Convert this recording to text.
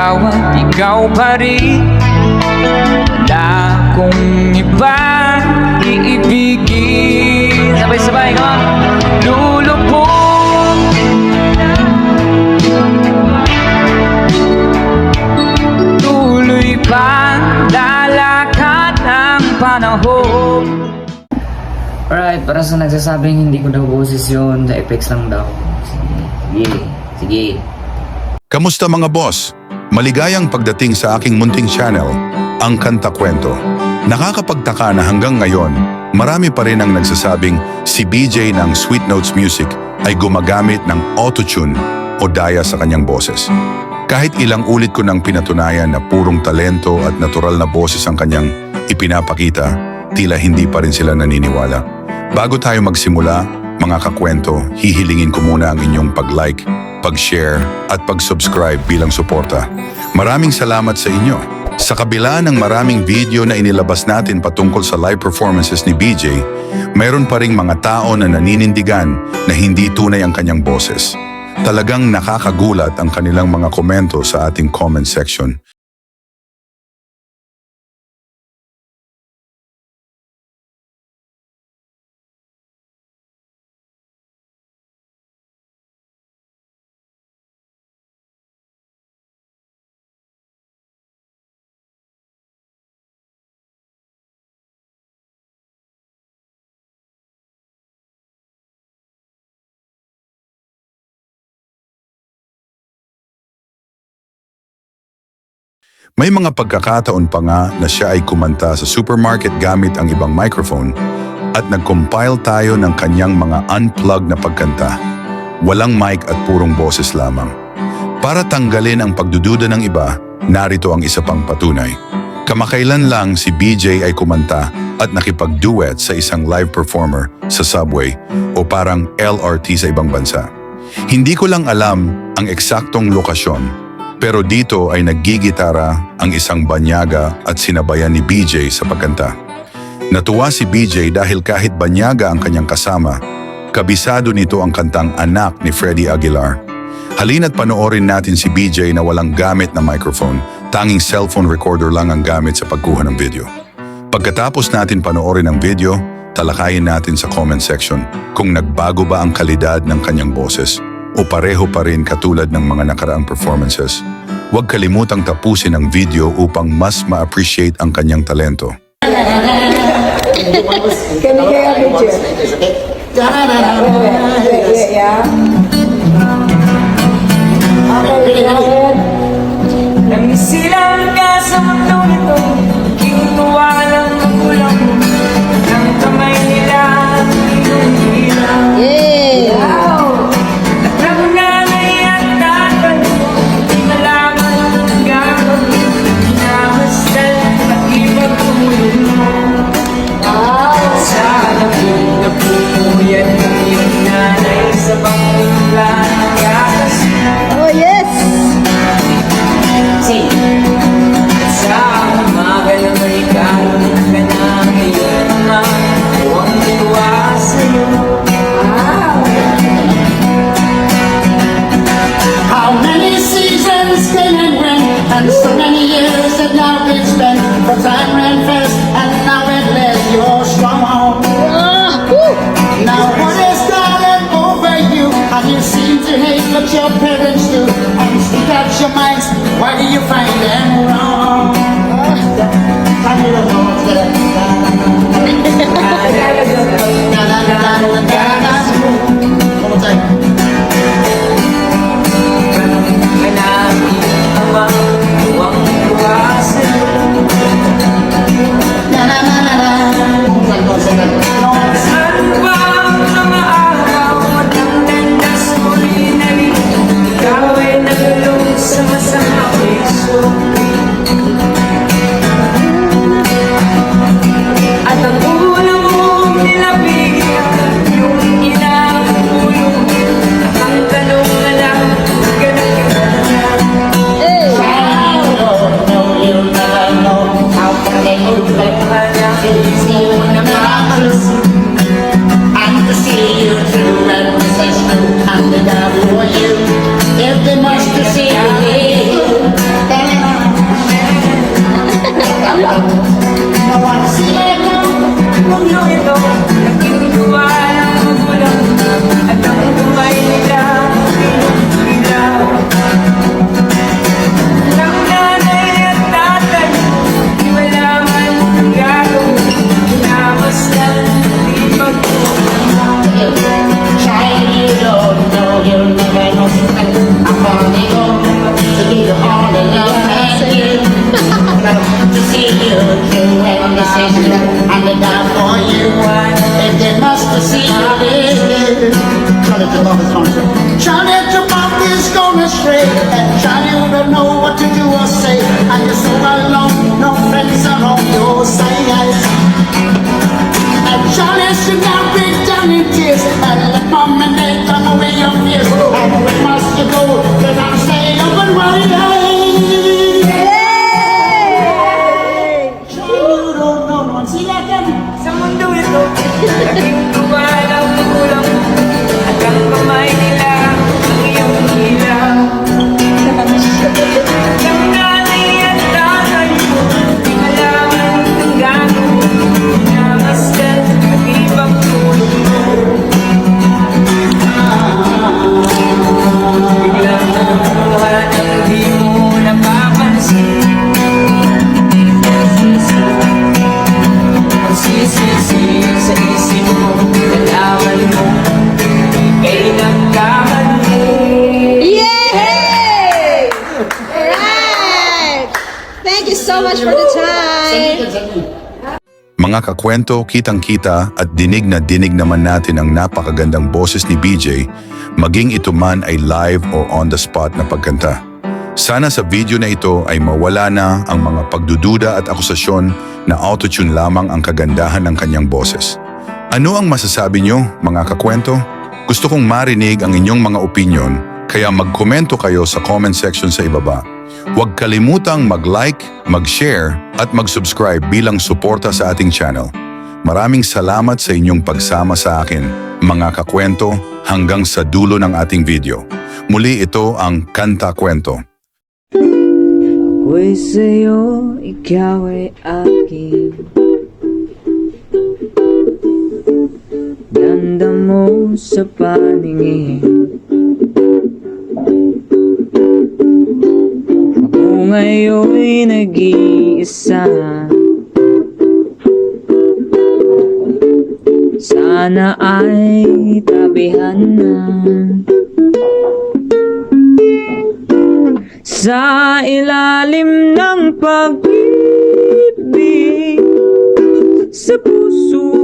ikaw at ikaw pa rin. Wala akong iba iibigin. Sabay-sabay ko. Lulubog tuloy pa lalakad ng panahon. Alright, para sa nagsasabing hindi ko daw boses yun, the effects lang daw. Sige. Kamusta mga boss? Maligayang pagdating sa aking munting channel, Ang Kanta Kwento. Nakakapagtaka na hanggang ngayon, marami pa rin ang nagsasabing si BJ ng Sweet Notes Music ay gumagamit ng autotune o daya sa kanyang boses. Kahit ilang ulit ko nang pinatunayan na purong talento at natural na boses ang kanyang ipinapakita, tila hindi pa rin sila naniniwala. Bago tayo magsimula, mga kakwento, hihilingin ko muna ang inyong pag-like, pag-share at pag-subscribe bilang suporta. Maraming salamat sa inyo. Sa kabila ng maraming video na inilabas natin patungkol sa live performances ni BJ, mayroon pa ring mga tao na naninindigan na hindi tunay ang kanyang boses. Talagang nakakagulat ang kanilang mga komento sa ating comment section. May mga pagkakataon pa nga na siya ay kumanta sa supermarket gamit ang ibang microphone at nag-compile tayo ng kanyang mga unplugged na pagkanta. Walang mic at purong boses lamang. Para tanggalin ang pagdududa ng iba, narito ang isa pang patunay. Kamakailan lang si BJ ay kumanta at nakipag-duet sa isang live performer sa subway o parang LRT sa ibang bansa. Hindi ko lang alam ang eksaktong lokasyon, pero dito ay naggigitara ang isang banyaga at sinabayan ni BJ sa pagkanta. Natuwa si BJ dahil kahit banyaga ang kanyang kasama, kabisado nito ang kantang Anak ni Freddie Aguilar. Halina't panoorin natin si BJ na walang gamit na microphone, tanging cellphone recorder lang ang gamit sa pagkuha ng video. Pagkatapos natin panoorin ang video, talakayin natin sa comment section kung nagbago ba ang kalidad ng kanyang boses o pareho pa rin katulad ng mga nakaraang performances. Huwag kalimutang tapusin ang video upang mas ma-appreciate ang kanyang talento. Nangisilang ka sa mundo nito, kinuha ng magulang mo, ng kamay nila, inuhilang. Oh yes! Sa umaga na may karoon ka na ngayon na huwag niwa sa'yo. How many seasons came and went, and so many years that now been spent, but time ran fast and now it left your strong home. Now what is darling over you, and you seem to hate what your parents do, and you stick out your minds, why do you find them wrong? I don't know what's that. One more time. Ikaw ay nagulong sa masamang puso. astray. And Johnny, you don't know what to do or say. And you're so alone, no friends around your side. And Johnny should not break down in tears. And let mom and dad come away your fears. And where must you go? Then I'm staying up and worried. Johnny, you don't know no one. See that again? Sa mundo ito, laging tuwa ng magulang mo. Hanggang kamay nila ang iyong ilaw. Hanggang nanay at tatay mo, di malaman ang gagawin. Pinamasdan ang ibang tulong mo. Biglang namuha nang di mo napapansin. Magsisisi sa isip mo, nalaman mo, ika'y nagkamali. Yay! Alright! Thank you so much for the time. Mga kakwento, kitang-kita at dinig na dinig naman natin ang napakagandang boses ni BJ, maging ito man ay live o on the spot na pagkanta. Sana sa video na ito ay mawala na ang mga pagdududa at akusasyon na autotune lamang ang kagandahan ng kanyang boses. Ano ang masasabi nyo, mga kakwento? Gusto kong marinig ang inyong mga opinion, kaya magkomento kayo sa comment section sa ibaba. Huwag kalimutang mag-like, mag-share at mag-subscribe bilang suporta sa ating channel. Maraming salamat sa inyong pagsama sa akin, mga kakwento, hanggang sa dulo ng ating video. Muli ito ang Kanta Kwento. Ako'y sa'yo, ikaw ay akin. Ganda mo sa paningin. Ako ngayon'y nag-iisa. Sana ay tabihan na. Sa ilalim ng pag-ibig sa puso